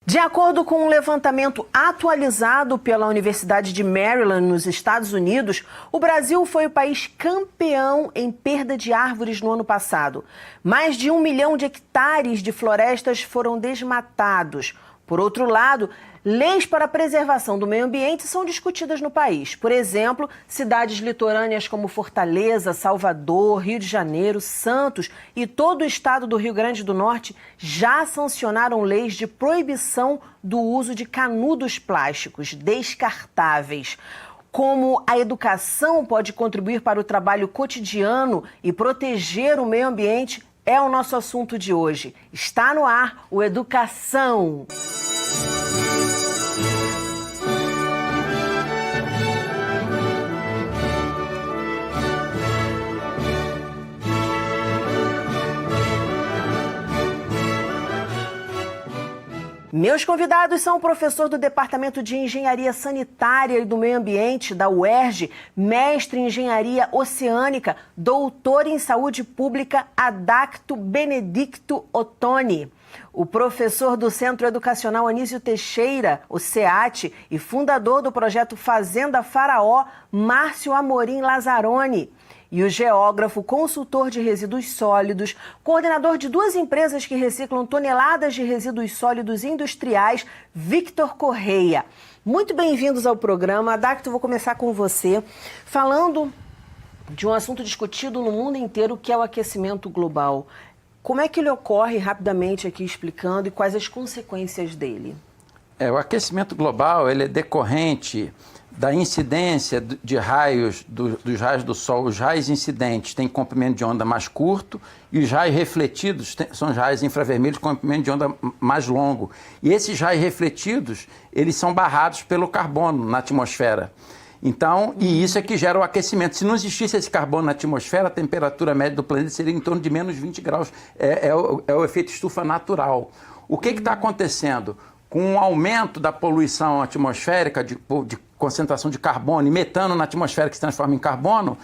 De acordo com um levantamento atualizado pela Universidade de Maryland, nos Estados Unidos, o Brasil foi o país campeão em perda de árvores no ano passado. Mais de 1 milhão de hectares de florestas foram desmatados. Por outro lado, leis para a preservação do meio ambiente são discutidas no país. Por exemplo, cidades litorâneas como Fortaleza, Salvador, Rio de Janeiro, Santos e todo o estado do Rio Grande do Norte já sancionaram leis de proibição do uso de canudos plásticos descartáveis. Como a educação pode contribuir para o trabalho cotidiano e proteger o meio ambiente é o nosso assunto de hoje. Está no ar o Educação. Meus convidados são o professor do Departamento de Engenharia Sanitária e do Meio Ambiente da UERJ, mestre em Engenharia Oceânica, doutor em Saúde Pública Adacto Benedicto Ottoni. O professor do Centro Educacional Anísio Teixeira, o SEAT, e fundador do projeto Fazenda Faraó, Márcio Amorim Lazzaroni. E o geógrafo, consultor de resíduos sólidos, coordenador de 2 empresas que reciclam toneladas de resíduos sólidos industriais, Victor Correia. Muito bem-vindos ao programa. Adacto, vou começar com você, falando de um assunto discutido no mundo inteiro, que é o aquecimento global. Como é que ele ocorre, rapidamente aqui explicando, e quais as consequências dele? O aquecimento global ele é decorrente da incidência de raios, dos raios do Sol. Os raios incidentes têm comprimento de onda mais curto e os raios refletidos são os raios infravermelhos com comprimento de onda mais longo. E esses raios refletidos, eles são barrados pelo carbono na atmosfera. Então, e isso é que gera o aquecimento. Se não existisse esse carbono na atmosfera, a temperatura média do planeta seria em torno de menos 20 graus. É o efeito estufa natural. O que está acontecendo? Com o aumento da poluição atmosférica, de concentração de carbono e metano na atmosfera que se transforma em carbono,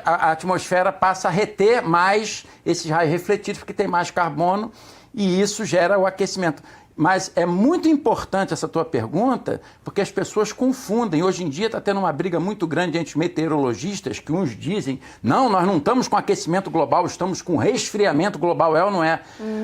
a atmosfera passa a reter mais esses raios refletidos porque tem mais carbono e isso gera o aquecimento. Mas é muito importante essa tua pergunta, porque as pessoas confundem. Hoje em dia está tendo uma briga muito grande entre os meteorologistas, que uns dizem, não, nós não estamos com aquecimento global, estamos com resfriamento global, é ou não é?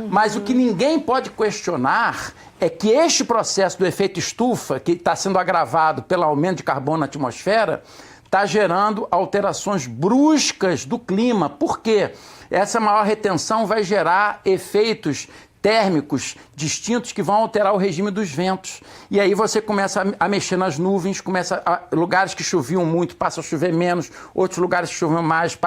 Mas o que ninguém pode questionar é que este processo do efeito estufa, que está sendo agravado pelo aumento de carbono na atmosfera, está gerando alterações bruscas do clima. Por quê? Essa maior retenção vai gerar efeitos térmicos distintos que vão alterar o regime dos ventos. E aí você começa a mexer nas nuvens, lugares que choviam muito passam a chover menos, outros lugares que choviam mais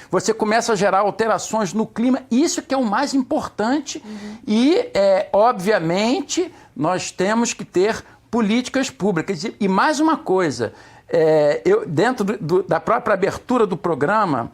você começa a gerar alterações no clima. Isso que é o mais importante. E, obviamente, nós temos que ter políticas públicas. E mais uma coisa, dentro da própria abertura do programa,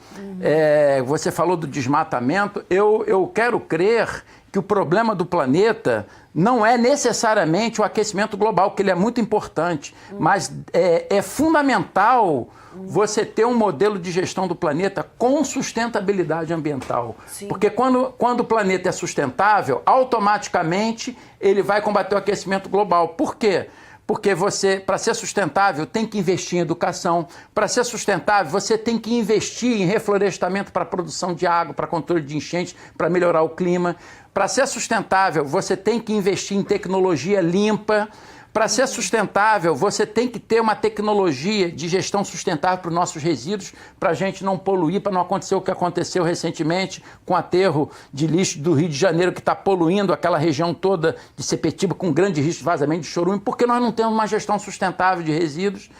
você falou do desmatamento, eu quero crer que o problema do planeta não é necessariamente o aquecimento global, que ele é muito importante, mas é fundamental você ter um modelo de gestão do planeta com sustentabilidade ambiental. Sim. Porque quando o planeta é sustentável, automaticamente ele vai combater o aquecimento global. Por quê? Porque você, para ser sustentável, tem que investir em educação. Para ser sustentável, você tem que investir em reflorestamento para produção de água, para controle de enchentes, para melhorar o clima. Para ser sustentável, você tem que investir em tecnologia limpa. Para ser sustentável, você tem que ter uma tecnologia de gestão sustentável para os nossos resíduos, para a gente não poluir, para não acontecer o que aconteceu recentemente com o aterro de lixo do Rio de Janeiro, que está poluindo aquela região toda de Sepetiba, com grande risco de vazamento de chorume, porque nós não temos uma gestão sustentável de resíduos.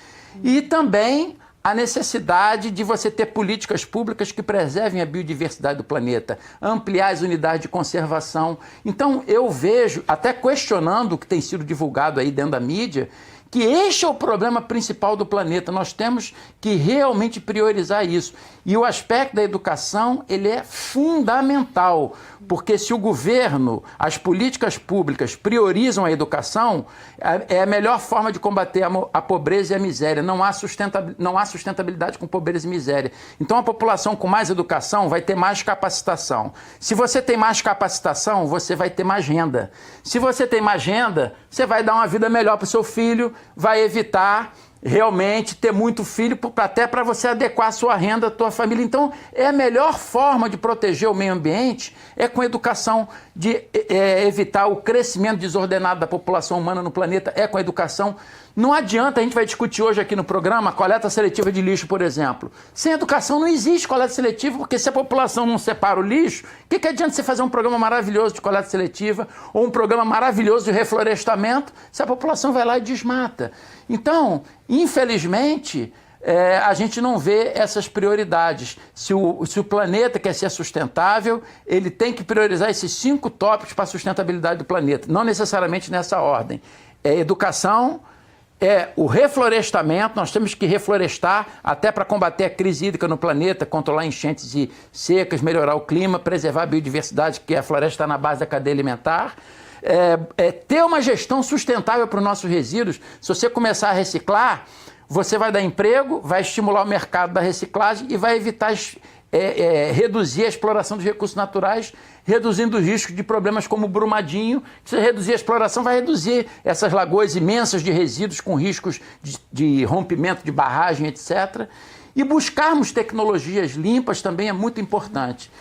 E também a necessidade de você ter políticas públicas que preservem a biodiversidade do planeta, ampliar as unidades de conservação. Então, eu vejo, até questionando o que tem sido divulgado aí dentro da mídia, que este é o problema principal do planeta. Nós temos que realmente priorizar isso. E o aspecto da educação, ele é fundamental, porque se o governo, as políticas públicas priorizam a educação, é a melhor forma de combater a pobreza e a miséria. Não há sustentabilidade com pobreza e miséria. Então a população com mais educação vai ter mais capacitação. Se você tem mais capacitação, você vai ter mais renda. Se você tem mais renda, você vai dar uma vida melhor para o seu filho, vai evitar realmente ter muito filho, até para você adequar a sua renda, a tua família. Então, é a melhor forma de proteger o meio ambiente é com educação, de evitar o crescimento desordenado da população humana no planeta, é com a educação. Não adianta, a gente vai discutir hoje aqui no programa, a coleta seletiva de lixo, por exemplo. Sem educação não existe coleta seletiva, porque se a população não separa o lixo, o que adianta você fazer um programa maravilhoso de coleta seletiva ou um programa maravilhoso de reflorestamento se a população vai lá e desmata? Então, infelizmente, a gente não vê essas prioridades. Se o planeta quer ser sustentável, ele tem que priorizar esses 5 tópicos para a sustentabilidade do planeta, não necessariamente nessa ordem. É educação, é o reflorestamento, nós temos que reflorestar até para combater a crise hídrica no planeta, controlar enchentes e secas, melhorar o clima, preservar a biodiversidade, que a floresta está na base da cadeia alimentar. Ter uma gestão sustentável para os nossos resíduos. Se você começar a reciclar, você vai dar emprego, vai estimular o mercado da reciclagem e vai evitar reduzir a exploração dos recursos naturais, reduzindo os riscos de problemas como o Brumadinho. Se você reduzir a exploração, vai reduzir essas lagoas imensas de resíduos com riscos de rompimento de barragem, etc. E buscarmos tecnologias limpas também é muito importante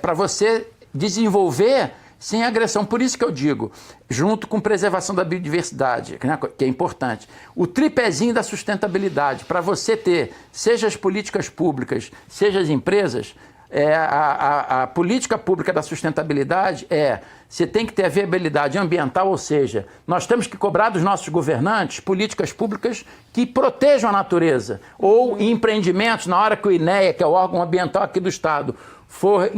para você desenvolver sem agressão. Por isso que eu digo, junto com preservação da biodiversidade, né, que é importante, o tripézinho da sustentabilidade, para você ter, seja as políticas públicas, seja as empresas, a política pública da sustentabilidade você tem que ter a viabilidade ambiental, ou seja, nós temos que cobrar dos nossos governantes políticas públicas que protejam a natureza, ou empreendimentos, na hora que o INEA, que é o órgão ambiental aqui do Estado, for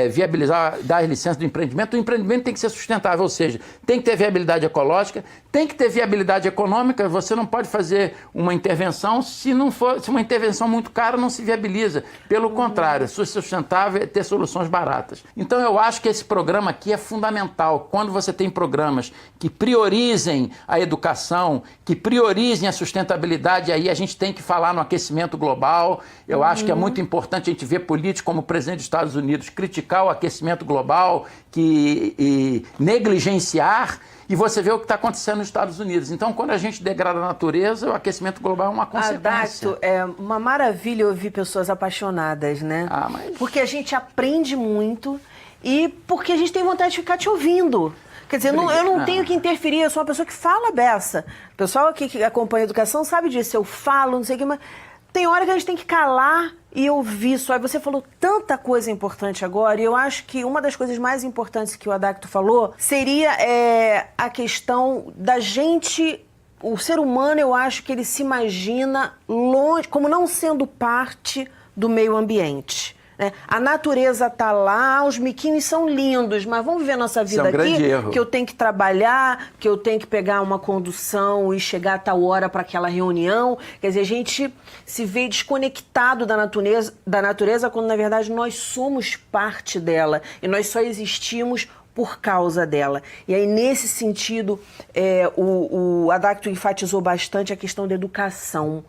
viabilizar, dar licença do empreendimento, o empreendimento tem que ser sustentável, ou seja, tem que ter viabilidade ecológica, tem que ter viabilidade econômica. Você não pode fazer uma intervenção se uma intervenção muito cara não se viabiliza. Pelo contrário, ser sustentável é ter soluções baratas. Então eu acho que esse programa aqui é fundamental. Quando você tem programas que priorizem a educação, que priorizem a sustentabilidade, aí a gente tem que falar no aquecimento global. Eu acho que é muito importante a gente ver políticos como o presidente dos Estados Unidos criticar o aquecimento global, e negligenciar, e você vê o que está acontecendo nos Estados Unidos. Então, quando a gente degrada a natureza, o aquecimento global é uma consequência. Adacto, é uma maravilha ouvir pessoas apaixonadas, né? Porque a gente aprende muito e porque a gente tem vontade de ficar te ouvindo. Quer dizer, eu não tenho que interferir, eu sou uma pessoa que fala beça. O pessoal aqui que acompanha a educação sabe disso, eu falo, não sei o que, mas tem hora que a gente tem que calar e ouvir só. E você falou tanta coisa importante agora, e eu acho que uma das coisas mais importantes que o Adacto falou seria a questão da gente. O ser humano, eu acho que ele se imagina longe, como não sendo parte do meio ambiente. A natureza está lá, os miquinhos são lindos, mas vamos viver nossa vida aqui, que eu tenho que trabalhar, que eu tenho que pegar uma condução e chegar a tal hora para aquela reunião. Quer dizer, a gente se vê desconectado da natureza quando, na verdade, nós somos parte dela e nós só existimos por causa dela. E aí, nesse sentido, o Adacto enfatizou bastante a questão da educação.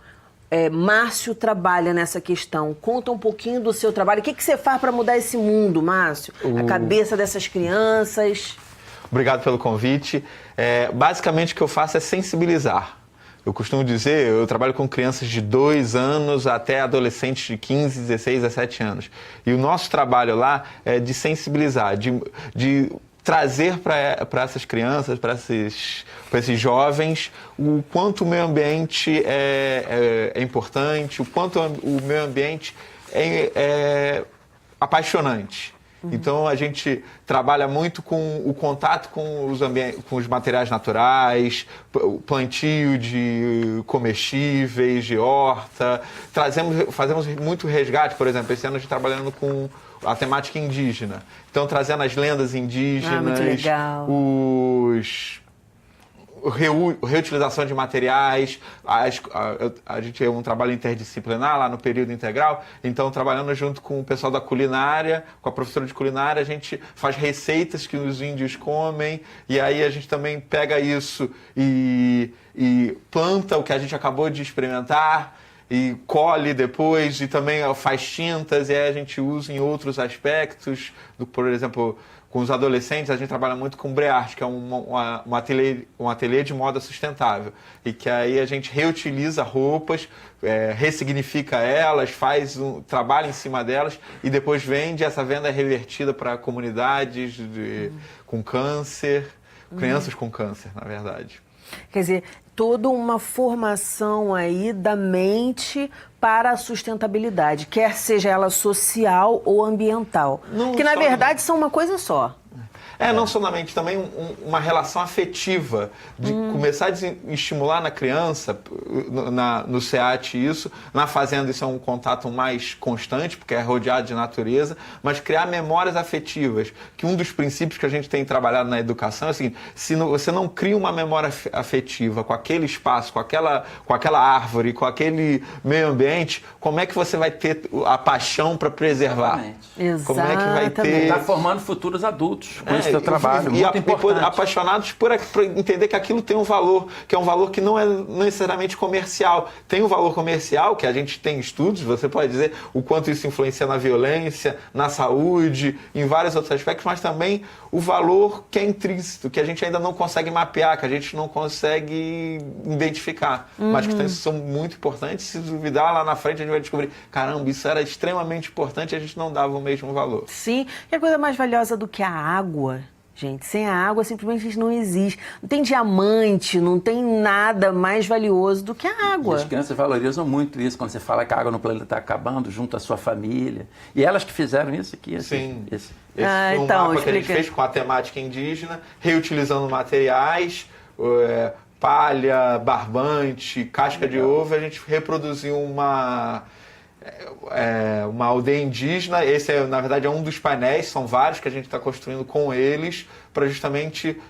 Márcio trabalha nessa questão. Conta um pouquinho do seu trabalho. O que você faz para mudar esse mundo, Márcio? A cabeça dessas crianças. Obrigado pelo convite. Basicamente, o que eu faço é sensibilizar. Eu costumo dizer, eu trabalho com crianças de 2 anos até adolescentes de 15, 16, 17 anos. E o nosso trabalho lá é de sensibilizar, de trazer para essas crianças, para esses jovens, o quanto o meio ambiente é importante, o quanto o meio ambiente é apaixonante. Então, a gente trabalha muito com o contato com os materiais naturais, o plantio de comestíveis, de horta. Fazemos muito resgate, por exemplo, esse ano a gente trabalhando com a temática indígena. Então, trazendo as lendas indígenas, muito legal. reutilização de materiais. A gente é um trabalho interdisciplinar lá no período integral, então trabalhando junto com o pessoal da culinária, com a professora de culinária, a gente faz receitas que os índios comem, e aí a gente também pega isso e planta o que a gente acabou de experimentar, e colhe depois, e também faz tintas, e aí a gente usa em outros aspectos, por exemplo, com os adolescentes, a gente trabalha muito com Breart, que é um ateliê de moda sustentável, e que aí a gente reutiliza roupas, ressignifica elas, trabalha em cima delas, e depois vende. Essa venda é revertida para comunidades com câncer, crianças com câncer, na verdade. Quer dizer, toda uma formação aí da mente para a sustentabilidade, quer seja ela social ou ambiental. Que, na verdade, são uma coisa só. Não somente, também uma relação afetiva, de começar a estimular na criança, no SEAT isso, na fazenda isso é um contato mais constante, porque é rodeado de natureza, mas criar memórias afetivas, que um dos princípios que a gente tem trabalhado na educação é o seguinte: se você não cria uma memória afetiva com aquele espaço, com aquela árvore, com aquele meio ambiente, como é que você vai ter a paixão para preservar? Exatamente. Como é que vai ter... Está formando futuros adultos com esse teu trabalho, muito importante. Apaixonados por entender que aquilo tem um valor, que é um valor que não é necessariamente comercial. Tem um valor comercial, que a gente tem estudos, você pode dizer o quanto isso influencia na violência, na saúde, em vários outros aspectos, mas também o valor que é intrínseco, que a gente ainda não consegue mapear, que a gente não consegue identificar, mas que são muito importantes. Se duvidar, lá na frente a gente vai descobrir, caramba, isso era extremamente importante e a gente não dava o mesmo valor. Sim, e a coisa mais valiosa do que a água, gente, sem a água simplesmente não existe. Não tem diamante, não tem nada mais valioso do que a água. E as crianças valorizam muito isso, quando você fala que a água no planeta está acabando, junto à sua família. E elas que fizeram isso aqui. Sim. Esse foi um mapa que a gente fez com a temática indígena, reutilizando materiais, palha, barbante, casca de ovo. A gente reproduziu uma aldeia indígena. Esse, na verdade, é um dos painéis, são vários que a gente está construindo com eles, para justamente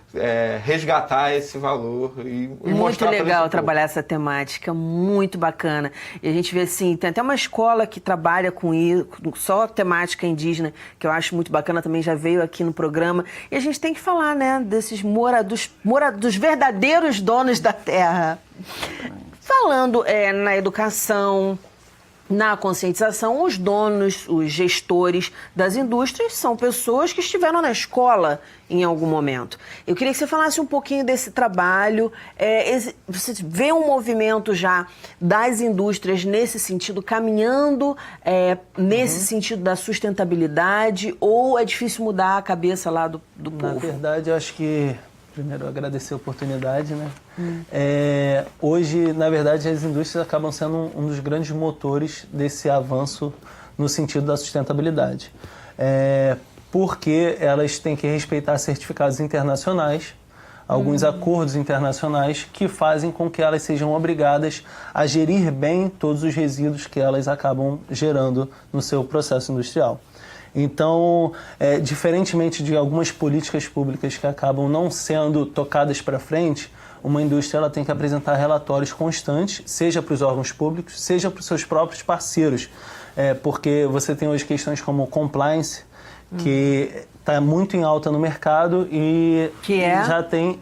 resgatar esse valor e muito legal trabalhar essa temática, muito bacana. E a gente vê assim, tem até uma escola que trabalha com isso, só temática indígena, que eu acho muito bacana, também já veio aqui no programa. E a gente tem que falar, né, desses dos verdadeiros donos da terra. Falando na educação, na conscientização, os donos, os gestores das indústrias são pessoas que estiveram na escola em algum momento. Eu queria que você falasse um pouquinho desse trabalho. Você vê um movimento já das indústrias nesse sentido, caminhando nesse sentido da sustentabilidade, ou é difícil mudar a cabeça lá do povo? Na verdade, eu acho que... Primeiro, agradecer a oportunidade, né? Hoje, na verdade, as indústrias acabam sendo um dos grandes motores desse avanço no sentido da sustentabilidade. Porque elas têm que respeitar certificados internacionais, alguns acordos internacionais que fazem com que elas sejam obrigadas a gerir bem todos os resíduos que elas acabam gerando no seu processo industrial. Então, diferentemente de algumas políticas públicas que acabam não sendo tocadas para frente, uma indústria ela tem que apresentar relatórios constantes, seja para os órgãos públicos, seja para os seus próprios parceiros, porque você tem hoje questões como compliance, que está muito em alta no mercado e já tem...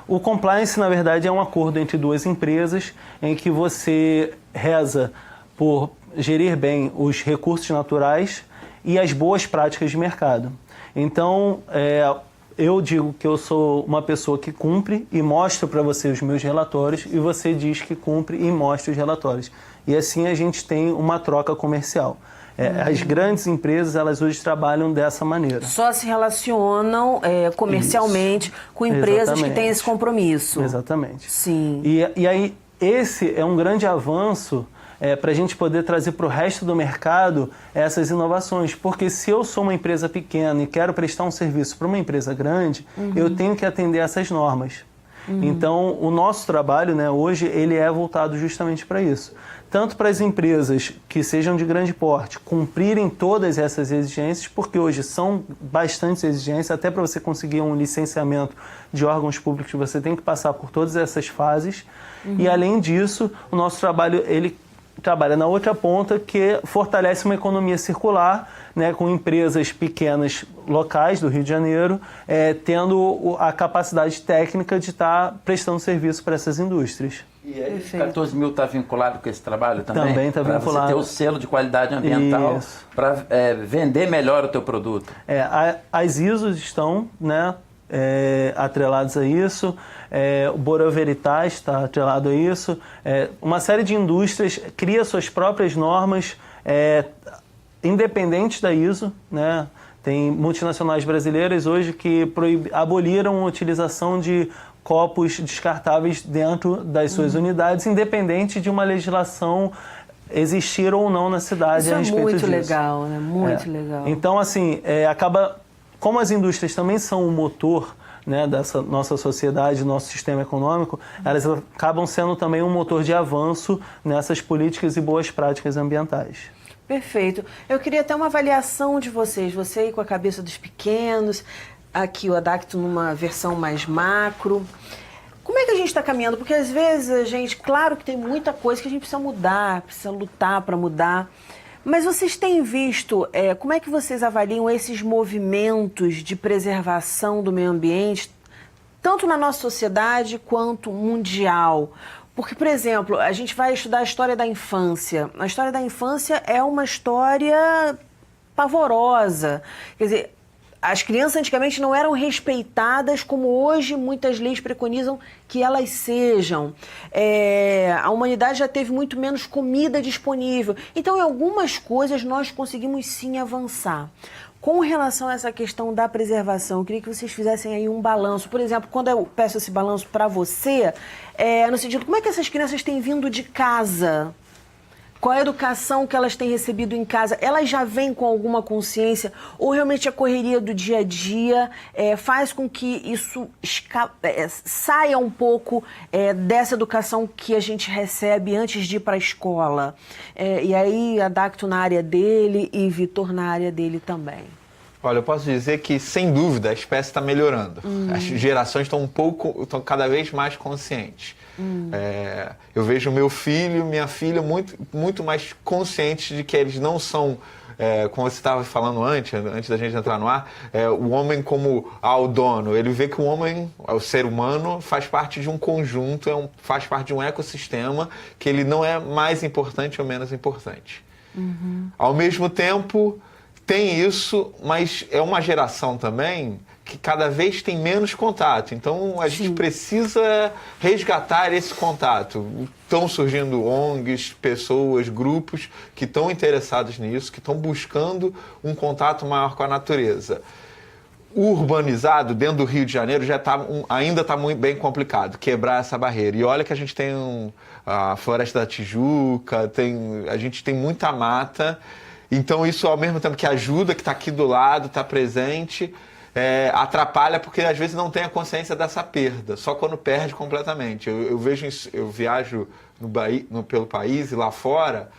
O compliance, na verdade, é um acordo entre duas empresas em que você reza por gerir bem os recursos naturais e as boas práticas de mercado. Então, eu digo que eu sou uma pessoa que cumpre e mostro para você os meus relatórios, e você diz que cumpre e mostra os relatórios. E assim a gente tem uma troca comercial. As grandes empresas, elas hoje trabalham dessa maneira. Só se relacionam comercialmente com empresas que têm esse compromisso. Exatamente. Sim. E aí, esse é um grande avanço para a gente poder trazer para o resto do mercado essas inovações. Porque se eu sou uma empresa pequena e quero prestar um serviço para uma empresa grande, eu tenho que atender essas normas. Então, o nosso trabalho, né, hoje, ele é voltado justamente para isso. Tanto para as empresas que sejam de grande porte cumprirem todas essas exigências, porque hoje são bastantes exigências, até para você conseguir um licenciamento de órgãos públicos, você tem que passar por todas essas fases. E, além disso, o nosso trabalho, ele trabalha na outra ponta, que fortalece uma economia circular, né, com empresas pequenas locais do Rio de Janeiro, tendo a capacidade técnica de estar prestando serviço para essas indústrias. E aí, 14 mil está vinculado com esse trabalho também? Também está vinculado. Para você ter o selo de qualidade ambiental, para vender melhor o teu produto. As ISOs estão, né, atrelados a isso, o Bureau Veritas está atrelado a isso, uma série de indústrias cria suas próprias normas, independentes da ISO, né? Tem multinacionais brasileiras hoje que aboliram a utilização de copos descartáveis dentro das suas unidades, independente de uma legislação existir ou não na cidade a respeito disso. Isso é muito legal, né? Muito legal. Então, assim, como as indústrias também são o motor, né, dessa nossa sociedade, nosso sistema econômico, elas acabam sendo também um motor de avanço nessas políticas e boas práticas ambientais. Perfeito. Eu queria ter uma avaliação de vocês, você aí com a cabeça dos pequenos, aqui o Adacto numa versão mais macro. Como é que a gente está caminhando? Porque às vezes a gente, claro que tem muita coisa que a gente precisa mudar, precisa lutar para mudar, mas vocês têm visto, como é que vocês avaliam esses movimentos de preservação do meio ambiente, tanto na nossa sociedade quanto mundial? Porque, por exemplo, a gente vai estudar a história da infância. A história da infância é uma história pavorosa. Quer dizer, as crianças antigamente não eram respeitadas como hoje muitas leis preconizam que elas sejam. A humanidade já teve muito menos comida disponível. Então, em algumas coisas, nós conseguimos sim avançar. Com relação a essa questão da preservação, eu queria que vocês fizessem aí um balanço. Por exemplo, quando eu peço esse balanço para você, no sentido, como é que essas crianças têm vindo de casa? Qual é a educação que elas têm recebido em casa? Elas já vêm com alguma consciência? Ou realmente a correria do dia a dia faz com que isso saia um pouco dessa educação que a gente recebe antes de ir para a escola? E aí, Adacto na área dele e Vitor na área dele também. Olha, eu posso dizer que, sem dúvida, a espécie está melhorando. As gerações estão cada vez mais conscientes. Eu vejo meu filho, minha filha muito mais conscientes de que eles não são, como você estava falando antes da gente entrar no ar, o homem como o dono. Ele vê que o homem, o ser humano, faz parte de um conjunto, faz parte de um ecossistema, que ele não é mais importante ou menos importante. Ao mesmo tempo, tem isso, mas é uma geração também que cada vez tem menos contato. Então, a gente precisa resgatar esse contato. Estão surgindo ONGs, pessoas, grupos que estão interessados nisso, que estão buscando um contato maior com a natureza. O urbanizado, dentro do Rio de Janeiro, ainda está muito bem complicado, quebrar essa barreira. E olha que a gente tem a Floresta da Tijuca, a gente tem muita mata. Então, isso, ao mesmo tempo que ajuda, que está aqui do lado, está presente, atrapalha porque, às vezes, não tem a consciência dessa perda, só quando perde completamente. Eu viajo pelo país e lá fora,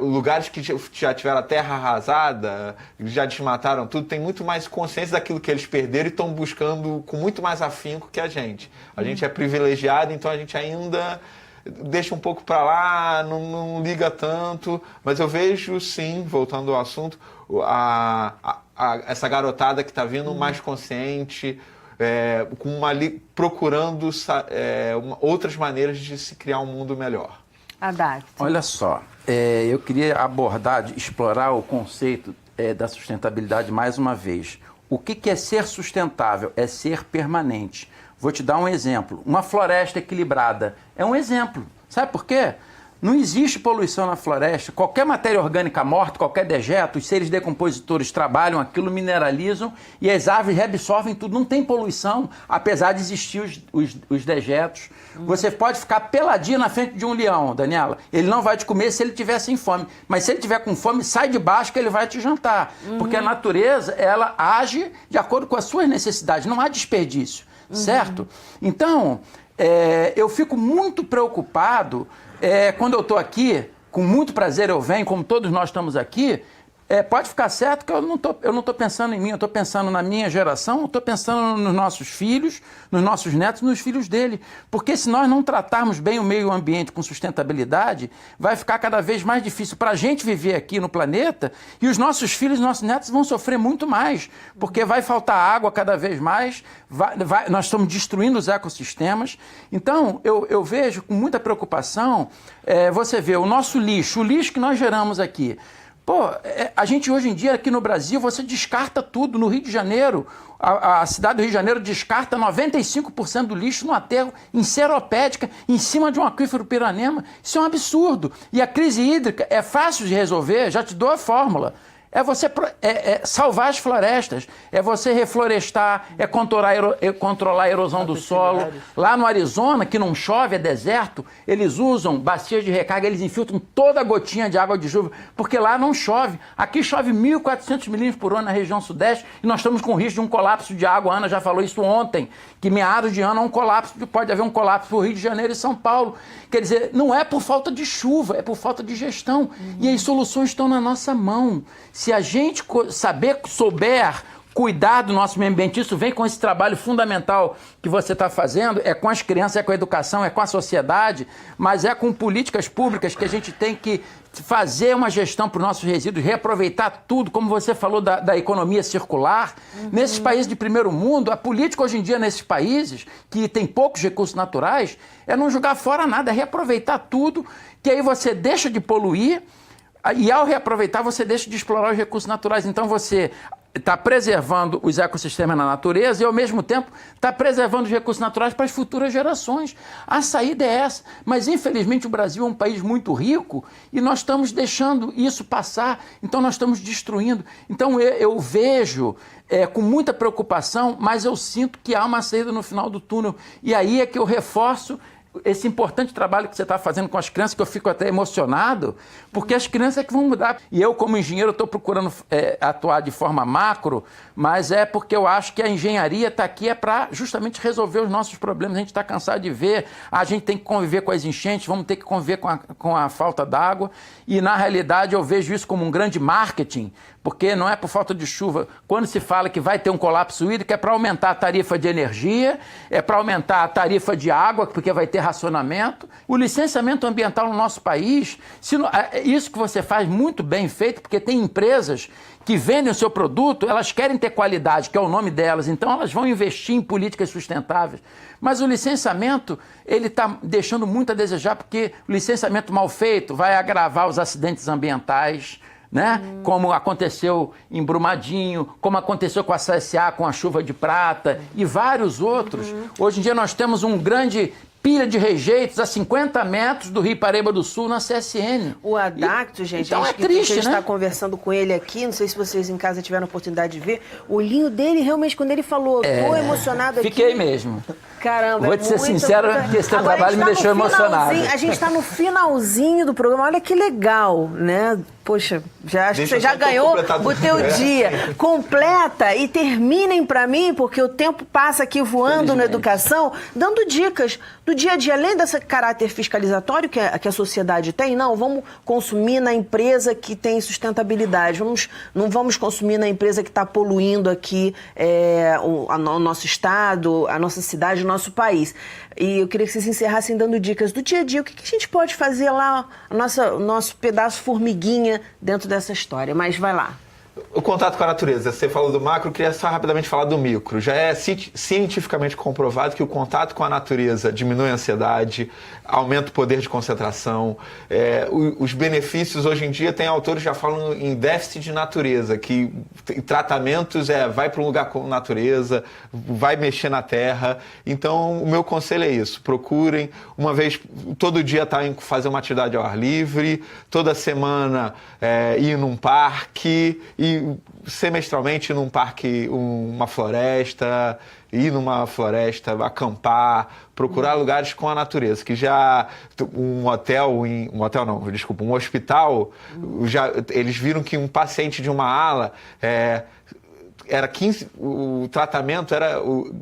lugares que já tiveram a terra arrasada, já desmataram tudo, tem muito mais consciência daquilo que eles perderam e estão buscando com muito mais afinco que a gente. A gente é privilegiado, então a gente ainda deixa um pouco para lá, não liga tanto, mas eu vejo sim, voltando ao assunto, essa garotada que está vindo mais consciente, procurando outras maneiras de se criar um mundo melhor. Adacto. Olha só, eu queria explorar o conceito da sustentabilidade mais uma vez. O que é ser sustentável? É ser permanente. Vou te dar um exemplo. Uma floresta equilibrada é um exemplo. Sabe por quê? Não existe poluição na floresta. Qualquer matéria orgânica morta, qualquer dejeto, os seres decompositores trabalham aquilo, mineralizam e as árvores reabsorvem tudo. Não tem poluição, apesar de existir os dejetos. Você pode ficar peladinho na frente de um leão, Daniela. Ele não vai te comer se ele tiver sem fome. Mas se ele tiver com fome, sai de baixo que ele vai te jantar. Porque a natureza, ela age de acordo com as suas necessidades. Não há desperdício. certo? Então, eu fico muito preocupado quando eu estou aqui, com muito prazer eu venho, como todos nós estamos aqui, pode ficar certo que eu não tô pensando em mim, eu estou pensando na minha geração, eu estou pensando nos nossos filhos, nos nossos netos, nos filhos dele. Porque se nós não tratarmos bem o meio ambiente com sustentabilidade, vai ficar cada vez mais difícil para a gente viver aqui no planeta e os nossos filhos e nossos netos vão sofrer muito mais, porque vai faltar água cada vez mais, nós estamos destruindo os ecossistemas. Então, eu vejo com muita preocupação, você vê o nosso lixo, o lixo que nós geramos aqui. Pô, a gente hoje em dia aqui no Brasil, você descarta tudo. No Rio de Janeiro, a cidade do Rio de Janeiro descarta 95% do lixo no aterro, em Seropédica, em cima de um aquífero Piranema. Isso é um absurdo. E a crise hídrica é fácil de resolver, já te dou a fórmula. É você salvar as florestas, é você reflorestar, é controlar a erosão do solo. Lá no Arizona, que não chove, é deserto, eles usam bacias de recarga, eles infiltram toda a gotinha de água de chuva, porque lá não chove. Aqui chove 1.400 milímetros por ano na região sudeste e nós estamos com risco de um colapso de água. A Ana já falou isso ontem, que meados de ano pode haver um colapso no Rio de Janeiro e São Paulo. Quer dizer, não é por falta de chuva, é por falta de gestão. E as soluções estão na nossa mão. Se a gente souber cuidar do nosso meio ambiente, isso vem com esse trabalho fundamental que você está fazendo, é com as crianças, é com a educação, é com a sociedade, mas é com políticas públicas que a gente tem que fazer uma gestão para os nossos resíduos, reaproveitar tudo, como você falou da economia circular. Nesses países de primeiro mundo, a política hoje em dia nesses países, que tem poucos recursos naturais, é não jogar fora nada, é reaproveitar tudo, que aí você deixa de poluir, e ao reaproveitar, você deixa de explorar os recursos naturais. Então, você está preservando os ecossistemas na natureza e, ao mesmo tempo, está preservando os recursos naturais para as futuras gerações. A saída é essa. Mas, infelizmente, o Brasil é um país muito rico e nós estamos deixando isso passar. Então, nós estamos destruindo. Então, eu vejo com muita preocupação, mas eu sinto que há uma saída no final do túnel. E aí é que eu reforço esse importante trabalho que você está fazendo com as crianças, que eu fico até emocionado, porque as crianças é que vão mudar. E eu, como engenheiro, estou procurando atuar de forma macro, mas é porque eu acho que a engenharia está aqui para justamente resolver os nossos problemas. A gente está cansado de ver, a gente tem que conviver com as enchentes, vamos ter que conviver com a falta d'água, e na realidade eu vejo isso como um grande marketing, porque não é por falta de chuva. Quando se fala que vai ter um colapso hídrico, é para aumentar a tarifa de energia, é para aumentar a tarifa de água, porque vai ter racionamento. O licenciamento ambiental no nosso país, isso que você faz muito bem feito, porque tem empresas que vendem o seu produto, elas querem ter qualidade, que é o nome delas, então elas vão investir em políticas sustentáveis. Mas o licenciamento, ele está deixando muito a desejar, porque o licenciamento mal feito vai agravar os acidentes ambientais, né? Como aconteceu em Brumadinho, como aconteceu com a CSA, com a chuva de prata e vários outros. Hoje em dia nós temos um grande pilha de rejeitos a 50 metros do Rio Paraíba do Sul, na CSN. O Adacto, gente, então a triste, gente né? está conversando com ele aqui, não sei se vocês em casa tiveram a oportunidade de ver, o olhinho dele, realmente, quando ele falou, tô emocionado aqui... Fiquei mesmo. Caramba, vou te ser sincero, que esse teu trabalho me deixou emocionado. A gente está no finalzinho do programa, olha que legal, né? Poxa, já acho que você já ganhou o teu dia. Completa e terminem para mim, porque o tempo passa aqui voando na educação, dando dicas do dia a dia, além desse caráter fiscalizatório que a sociedade tem. Não, vamos consumir na empresa que tem sustentabilidade. Não vamos consumir na empresa que está poluindo aqui o nosso estado, a nossa cidade, o nosso país. E eu queria que vocês encerrassem dando dicas do dia a dia. O que a gente pode fazer lá, o nosso pedaço formiguinha dentro dessa história? Mas vai lá. O contato com a natureza. Você falou do macro, eu queria só rapidamente falar do micro. Já é cientificamente comprovado que o contato com a natureza diminui a ansiedade, aumenta o poder de concentração. Os benefícios, hoje em dia, tem autores que já falam em déficit de natureza, que tratamentos vai para um lugar com natureza, vai mexer na terra. Então, o meu conselho é isso. Procurem, uma vez, todo dia fazer uma atividade ao ar livre, toda semana ir num parque, e semestralmente ir num parque, uma floresta, acampar, procurar lugares com a natureza, que já um hospital, eles viram que um paciente de uma ala era 15, o tratamento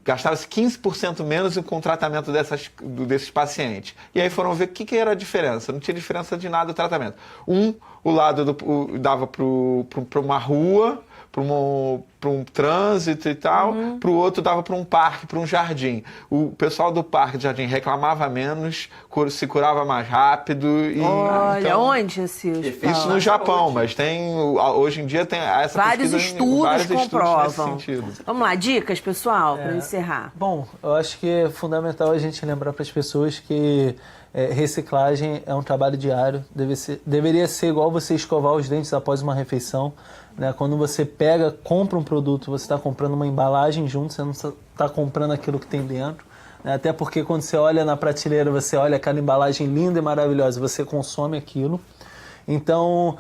gastava-se 15% menos com o tratamento desses pacientes. E aí foram ver o que era a diferença. Não tinha diferença de nada o tratamento. O lado dava para uma rua, para um trânsito e tal, para o outro dava para um parque, para um jardim. O pessoal do parque, do jardim, reclamava menos, se curava mais rápido. Olha, então, onde esse isso no Japão, mas hoje em dia tem essa vários estudos comprovam. Nesse sentido. Vamos lá, dicas, pessoal, para encerrar. Bom, eu acho que é fundamental a gente lembrar para as pessoas que reciclagem é um trabalho diário. Deveria ser igual você escovar os dentes após uma refeição. Né? Quando você compra um produto, você está comprando uma embalagem junto, você não está comprando aquilo que tem dentro. Né? Até porque quando você olha na prateleira, você olha aquela embalagem linda e maravilhosa, você consome aquilo. Então,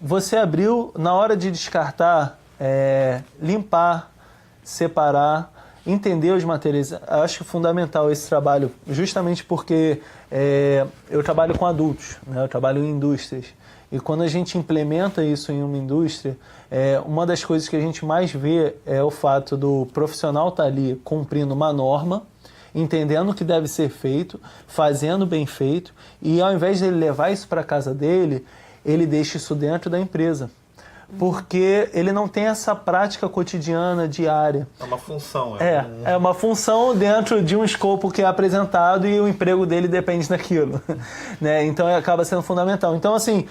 você abriu, na hora de descartar, limpar, separar, entender os materiais. Eu acho fundamental esse trabalho, justamente porque eu trabalho com adultos, né? Eu trabalho em indústrias. E quando a gente implementa isso em uma indústria, uma das coisas que a gente mais vê é o fato do profissional estar ali cumprindo uma norma, entendendo o que deve ser feito, fazendo bem feito, e ao invés de ele levar isso para a casa dele, ele deixa isso dentro da empresa. Porque ele não tem essa prática cotidiana, diária. É uma função. É uma função dentro de um escopo que é apresentado e o emprego dele depende daquilo. Né? Então acaba sendo fundamental. Então, assim,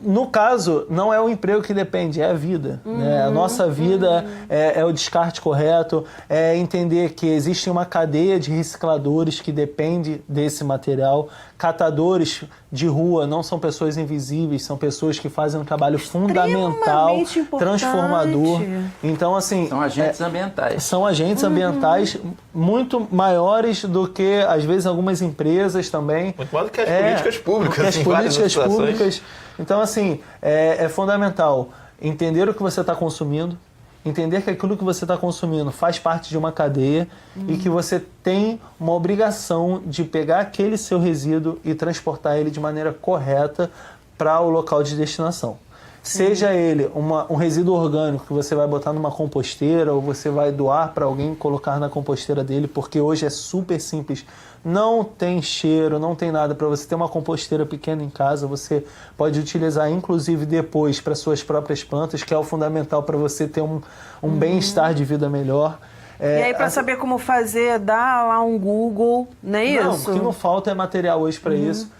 no caso, não é o emprego que depende, é a vida. Né? A nossa vida é o descarte correto, é entender que existe uma cadeia de recicladores que depende desse material. Catadores de rua não são pessoas invisíveis, são pessoas que fazem um trabalho fundamental, transformador. Então, assim... São agentes ambientais. São agentes ambientais muito maiores do que, às vezes, algumas empresas também. Muito mais do que as políticas públicas. As políticas públicas. Então, assim, é fundamental entender o que você está consumindo, entender que aquilo que você está consumindo faz parte de uma cadeia e que você tem uma obrigação de pegar aquele seu resíduo e transportar ele de maneira correta para o local de destinação. Seja ele um resíduo orgânico que você vai botar numa composteira ou você vai doar para alguém colocar na composteira dele, porque hoje é super simples. Não tem cheiro, não tem nada. Para você ter uma composteira pequena em casa, você pode utilizar inclusive depois para suas próprias plantas, que é o fundamental para você ter um bem-estar de vida melhor. E aí, para saber como fazer, dá lá um Google, não é isso? Não, o que não falta é material hoje para isso.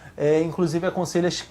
Inclusive, aconselho as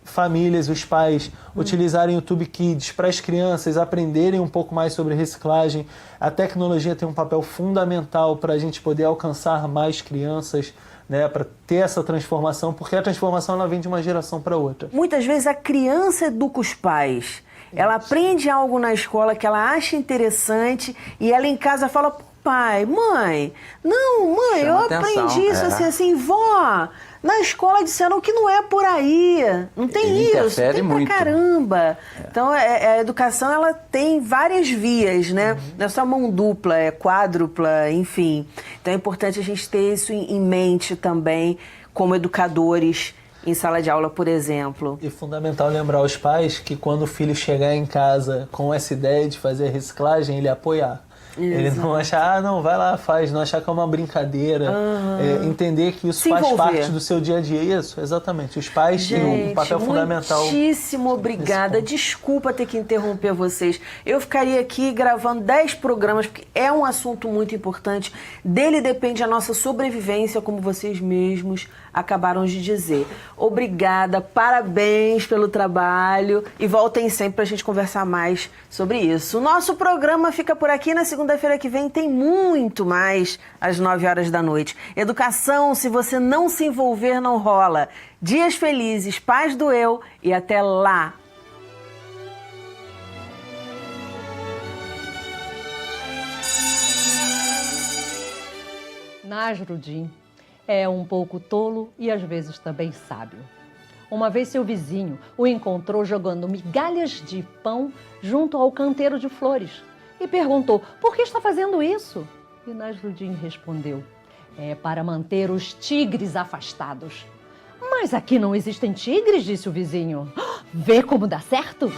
famílias, os pais, utilizarem o YouTube Kids para as crianças aprenderem um pouco mais sobre reciclagem. A tecnologia tem um papel fundamental para a gente poder alcançar mais crianças, né, para ter essa transformação, porque a transformação ela vem de uma geração para outra. Muitas vezes a criança educa os pais. Ela aprende algo na escola que ela acha interessante e ela em casa fala: pai, mãe, eu aprendi isso assim, vó, na escola disseram que não é por aí, não tem isso, tem pra caramba. Então, a educação, ela tem várias vias, né? Não é só mão dupla, é quádrupla, enfim. Então, é importante a gente ter isso em mente também, como educadores, em sala de aula, por exemplo. E fundamental lembrar aos pais que quando o filho chegar em casa com essa ideia de fazer reciclagem, ele apoiar. Ele não achar, não, vai lá, faz, não achar que é uma brincadeira. Entender que isso faz parte do seu dia a dia. Isso, exatamente. Os pais têm um papel fundamental. Muitíssimo obrigada. Desculpa ter que interromper vocês. Eu ficaria aqui gravando 10 programas, porque é um assunto muito importante. Dele depende a nossa sobrevivência, como vocês mesmos acabaram de dizer. Obrigada, parabéns pelo trabalho e voltem sempre para a gente conversar mais sobre isso. O nosso programa fica por aqui. Na segunda-feira que vem tem muito mais às 9 horas da noite. Educação, se você não se envolver, não rola. Dias felizes, paz do eu e até lá. Nasruddin é um pouco tolo e às vezes também sábio. Uma vez seu vizinho o encontrou jogando migalhas de pão junto ao canteiro de flores e perguntou: por que está fazendo isso? E Nasruddin respondeu: é para manter os tigres afastados. Mas aqui não existem tigres, disse o vizinho. Vê como dá certo?